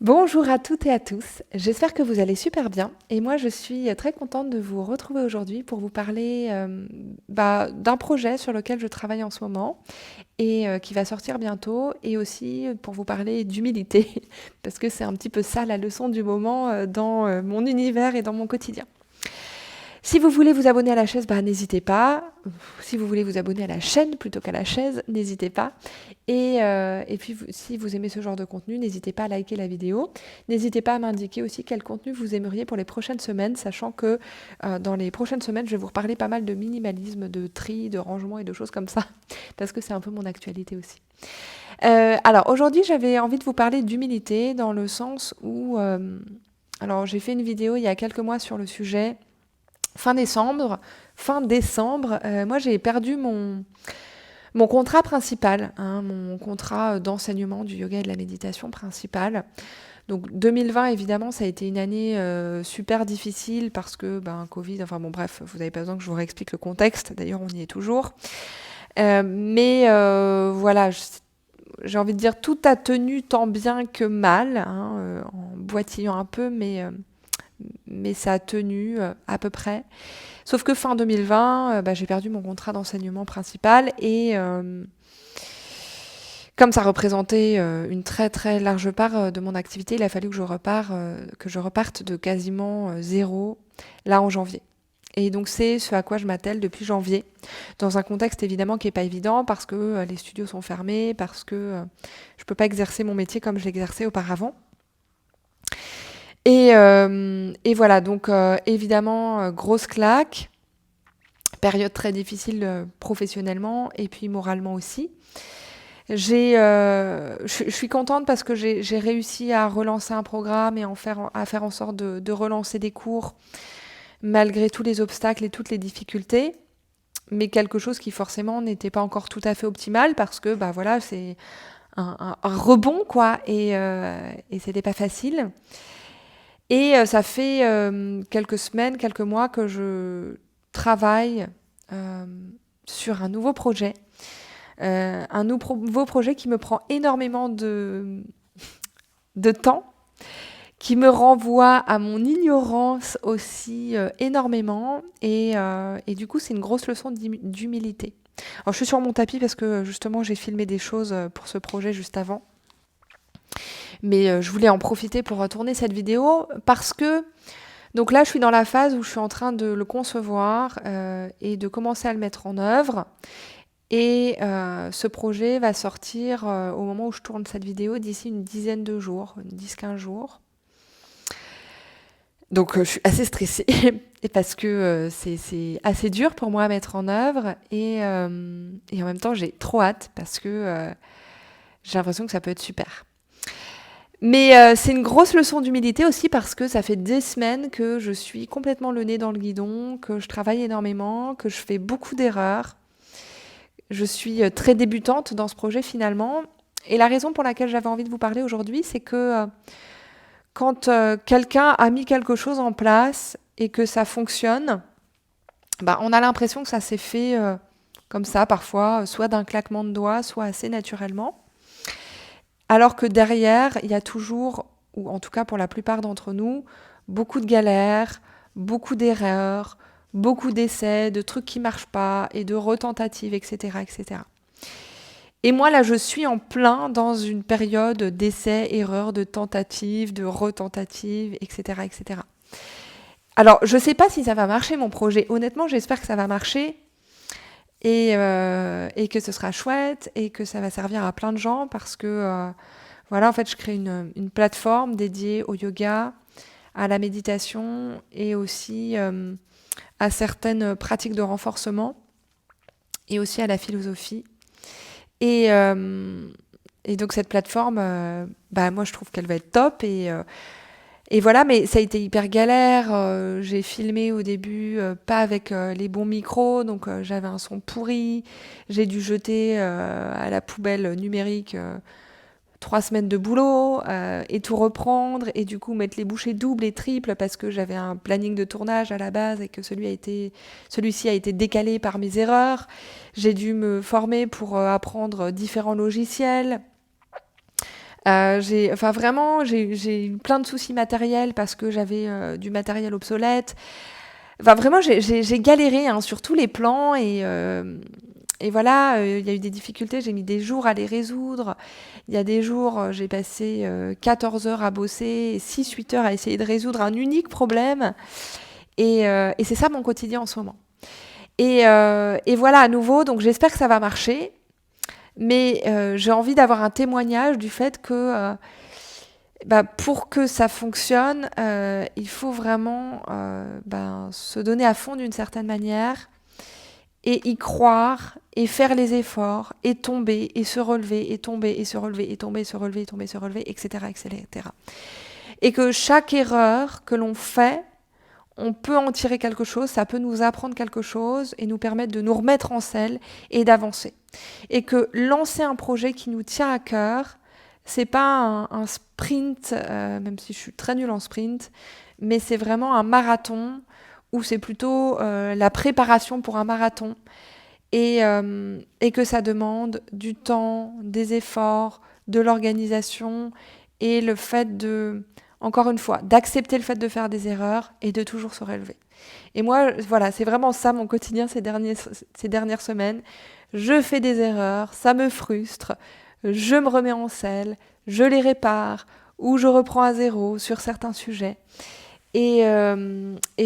Bonjour à toutes et à tous, j'espère que vous allez super bien et moi je suis très contente de vous retrouver aujourd'hui pour vous parler d'un projet sur lequel je travaille en ce moment et qui va sortir bientôt et aussi pour vous parler d'humilité parce que c'est un petit peu ça la leçon du moment dans mon univers et dans mon quotidien. Si vous voulez vous abonner à la chaise, n'hésitez pas. Si vous voulez vous abonner à la chaîne plutôt qu'à la chaise, n'hésitez pas. Et puis, si vous aimez ce genre de contenu, n'hésitez pas à liker la vidéo. N'hésitez pas à m'indiquer aussi quel contenu vous aimeriez pour les prochaines semaines, sachant que dans les prochaines semaines, je vais vous reparler pas mal de minimalisme, de tri, de rangement et de choses comme ça, parce que c'est un peu mon actualité aussi. Alors aujourd'hui, j'avais envie de vous parler d'humilité dans le sens où... alors j'ai fait une vidéo il y a quelques mois sur le sujet. Fin décembre, moi j'ai perdu mon contrat principal, hein, mon contrat d'enseignement du yoga et de la méditation principal. Donc 2020, évidemment, ça a été une année super difficile parce que Covid, enfin bon bref, vous n'avez pas besoin que je vous réexplique le contexte, d'ailleurs on y est toujours. Mais voilà, j'ai envie de dire tout a tenu tant bien que mal, hein, en boitillant un peu, mais ça a tenu à peu près. Sauf que fin 2020, j'ai perdu mon contrat d'enseignement principal et comme ça représentait une très très large part de mon activité, il a fallu que je reparte de quasiment zéro là en janvier. Et donc c'est ce à quoi je m'attelle depuis janvier, dans un contexte évidemment qui n'est pas évident parce que les studios sont fermés, parce que je ne peux pas exercer mon métier comme je l'exerçais auparavant. Et voilà, donc évidemment, grosse claque, période très difficile professionnellement et puis moralement aussi. Je suis contente parce que j'ai réussi à relancer un programme et à faire en sorte de relancer des cours malgré tous les obstacles et toutes les difficultés, mais quelque chose qui forcément n'était pas encore tout à fait optimal parce que voilà, c'est un rebond quoi et c'était pas facile. Et ça fait quelques semaines, quelques mois que je travaille euh, sur un nouveau projet. Un nouveau projet qui me prend énormément de temps, qui me renvoie à mon ignorance aussi énormément. Et du coup, c'est une grosse leçon d'humilité. Alors, je suis sur mon tapis parce que justement, j'ai filmé des choses pour ce projet juste avant. Mais je voulais en profiter pour tourner cette vidéo parce que donc là, je suis dans la phase où je suis en train de le concevoir et de commencer à le mettre en œuvre. Et ce projet va sortir au moment où je tourne cette vidéo d'ici une dizaine de jours, 10-15 jours. Donc je suis assez stressée et parce que c'est assez dur pour moi à mettre en œuvre et en même temps j'ai trop hâte parce que j'ai l'impression que ça peut être super. Mais c'est une grosse leçon d'humilité aussi parce que ça fait des semaines que je suis complètement le nez dans le guidon, que je travaille énormément, que je fais beaucoup d'erreurs. Je suis très débutante dans ce projet finalement. Et la raison pour laquelle j'avais envie de vous parler aujourd'hui, c'est que quand quelqu'un a mis quelque chose en place et que ça fonctionne, on a l'impression que ça s'est fait comme ça parfois, soit d'un claquement de doigts, soit assez naturellement. Alors que derrière, il y a toujours, ou en tout cas pour la plupart d'entre nous, beaucoup de galères, beaucoup d'erreurs, beaucoup d'essais, de trucs qui marchent pas et de retentatives, etc., etc. Et moi, là, je suis en plein dans une période d'essais, erreurs, de tentatives, de retentatives, etc., etc. Alors, je sais pas si ça va marcher, mon projet. Honnêtement, j'espère que ça va marcher et que ce sera chouette et que ça va servir à plein de gens parce que, voilà, en fait, je crée une plateforme dédiée au yoga, à la méditation et aussi à certaines pratiques de renforcement et aussi à la philosophie. Et, euh, et donc cette plateforme, moi je trouve qu'elle va être top et voilà, mais ça a été hyper galère. J'ai filmé au début pas avec les bons micros, donc j'avais un son pourri. J'ai dû jeter à la poubelle numérique 3 semaines de boulot et tout reprendre et du coup mettre les bouchées doubles et triples parce que j'avais un planning de tournage à la base et que celui-ci a été décalé par mes erreurs. J'ai dû me former pour apprendre différents logiciels. Enfin vraiment, j'ai eu plein de soucis matériels parce que j'avais du matériel obsolète. Enfin vraiment, j'ai galéré hein, sur tous les plans et voilà, il y a eu des difficultés, j'ai mis des jours à les résoudre. Il y a des jours, j'ai passé 14 heures à bosser et 6-8 heures à essayer de résoudre un unique problème. Et c'est ça mon quotidien en ce moment. Et voilà, à nouveau, donc j'espère que ça va marcher. Mais j'ai envie d'avoir un témoignage du fait que pour que ça fonctionne, il faut vraiment se donner à fond d'une certaine manière et y croire et faire les efforts et tomber et se relever et tomber et se relever et tomber et se relever et tomber et se relever, etc., etc. Et que chaque erreur que l'on fait, on peut en tirer quelque chose, ça peut nous apprendre quelque chose et nous permettre de nous remettre en selle et d'avancer. Et que lancer un projet qui nous tient à cœur, c'est pas un sprint, même si je suis très nulle en sprint, mais c'est vraiment un marathon où c'est plutôt la préparation pour un marathon et que ça demande du temps, des efforts, de l'organisation et le fait de, encore une fois, d'accepter le fait de faire des erreurs et de toujours se relever. Et moi, voilà, c'est vraiment ça mon quotidien ces dernières semaines. Je fais des erreurs, ça me frustre, je me remets en selle, je les répare ou je reprends à zéro sur certains sujets. Et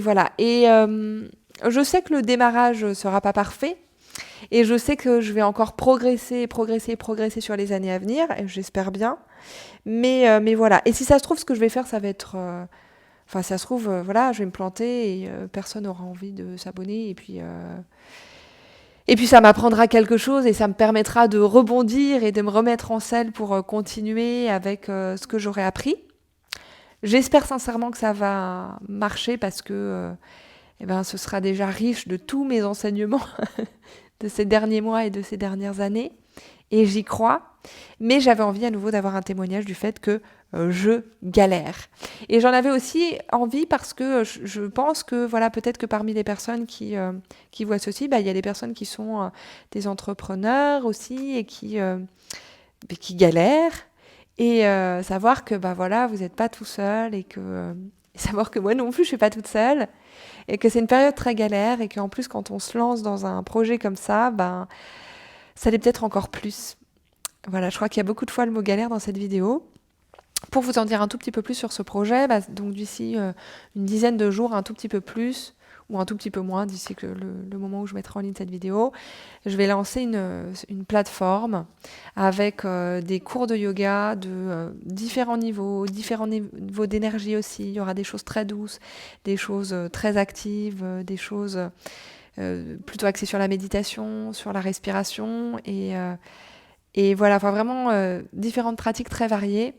voilà. Et je sais que le démarrage ne sera pas parfait. Et je sais que je vais encore progresser, progresser, progresser sur les années à venir. Et j'espère bien. Mais voilà. Et si ça se trouve, ce que je vais faire, ça va être... Enfin, si ça se trouve, voilà, je vais me planter et personne n'aura envie de s'abonner. Et puis ça m'apprendra quelque chose et ça me permettra de rebondir et de me remettre en selle pour continuer avec ce que j'aurai appris. J'espère sincèrement que ça va marcher parce que ce sera déjà riche de tous mes enseignements de ces derniers mois et de ces dernières années. Et j'y crois. Mais j'avais envie à nouveau d'avoir un témoignage du fait que je galère. Et j'en avais aussi envie parce que je pense que voilà, peut-être que parmi les personnes qui voient ceci, il y a des personnes qui sont des entrepreneurs aussi et qui galèrent. Et savoir que voilà, vous n'êtes pas tout seul et que savoir que moi non plus je suis pas toute seule et que c'est une période très galère et qu'en plus quand on se lance dans un projet comme ça, ça l'est peut-être encore plus. Voilà, je crois qu'il y a beaucoup de fois le mot galère dans cette vidéo. Pour vous en dire un tout petit peu plus sur ce projet, donc d'ici une dizaine de jours, un tout petit peu plus, ou un tout petit peu moins d'ici que le moment où je mettrai en ligne cette vidéo, je vais lancer une plateforme avec des cours de yoga de différents niveaux d'énergie aussi. Il y aura des choses très douces, des choses très actives, des choses plutôt axées sur la méditation, sur la respiration, et voilà, enfin vraiment différentes pratiques très variées.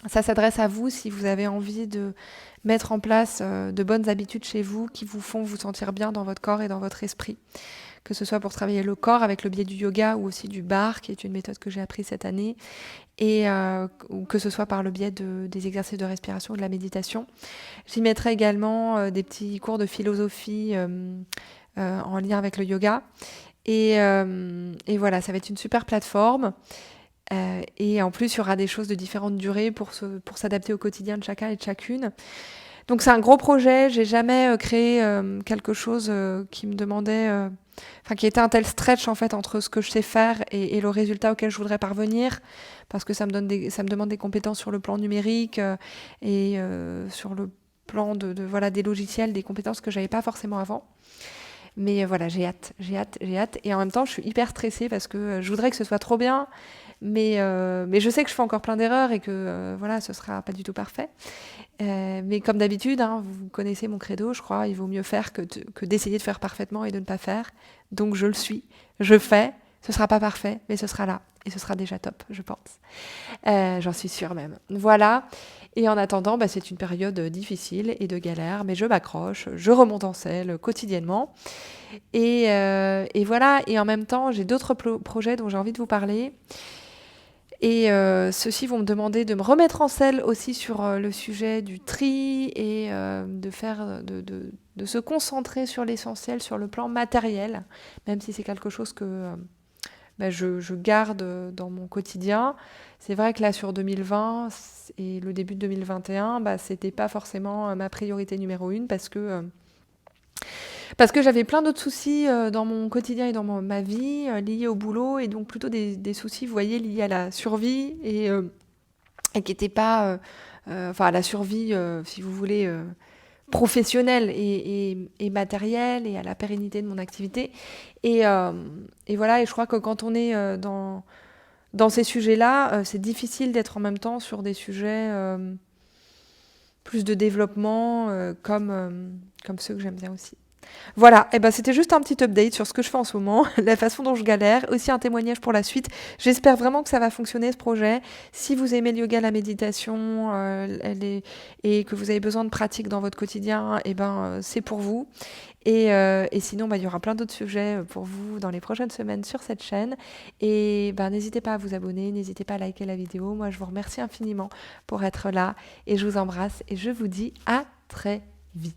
Ça s'adresse à vous si vous avez envie de mettre en place de bonnes habitudes chez vous qui vous font vous sentir bien dans votre corps et dans votre esprit. Que ce soit pour travailler le corps avec le biais du yoga ou aussi du barre, qui est une méthode que j'ai apprise cette année, ou que ce soit par le biais des exercices de respiration ou de la méditation. J'y mettrai également des petits cours de philosophie en lien avec le yoga. Et voilà, ça va être une super plateforme. Et en plus, il y aura des choses de différentes durées pour s'adapter au quotidien de chacun et de chacune. Donc c'est un gros projet. J'ai jamais créé quelque chose qui me demandait, qui était un tel stretch en fait entre ce que je sais faire et le résultat auquel je voudrais parvenir, parce que ça me demande des compétences sur le plan numérique et sur le plan voilà des logiciels, des compétences que j'avais pas forcément avant. Mais voilà, j'ai hâte. Et en même temps, je suis hyper stressée parce que je voudrais que ce soit trop bien. Mais je sais que je fais encore plein d'erreurs et que voilà, ce sera pas du tout parfait. Mais comme d'habitude, hein, vous connaissez mon credo, je crois, il vaut mieux faire que d'essayer de faire parfaitement et de ne pas faire. Donc je le suis, je fais, ce sera pas parfait, mais ce sera là. Et ce sera déjà top, je pense. J'en suis sûre même. Voilà. Et en attendant, c'est une période difficile et de galère, mais je m'accroche, je remonte en selle quotidiennement. Et voilà. Et en même temps, j'ai d'autres projets dont j'ai envie de vous parler. Et ceux-ci vont me demander de me remettre en selle aussi sur le sujet du tri et de se concentrer sur l'essentiel, sur le plan matériel, même si c'est quelque chose que je garde dans mon quotidien. C'est vrai que là, sur 2020 et le début de 2021, c'était pas forcément ma priorité numéro une parce que j'avais plein d'autres soucis dans mon quotidien et dans ma vie liés au boulot et donc plutôt des soucis, vous voyez, liés à la survie et qui n'étaient pas, enfin à la survie, si vous voulez, professionnelle et matérielle et à la pérennité de mon activité. Et voilà, et je crois que quand on est dans ces sujets-là, c'est difficile d'être en même temps sur des sujets plus de développement comme ceux que j'aime bien aussi. Voilà, et ben c'était juste un petit update sur ce que je fais en ce moment, la façon dont je galère, aussi un témoignage pour la suite. J'espère vraiment que ça va fonctionner ce projet. Si vous aimez le yoga, la méditation, et que vous avez besoin de pratique dans votre quotidien, et c'est pour vous. Et sinon, il y aura plein d'autres sujets pour vous dans les prochaines semaines sur cette chaîne. Et n'hésitez pas à vous abonner, n'hésitez pas à liker la vidéo. Moi, je vous remercie infiniment pour être là et je vous embrasse et je vous dis à très vite.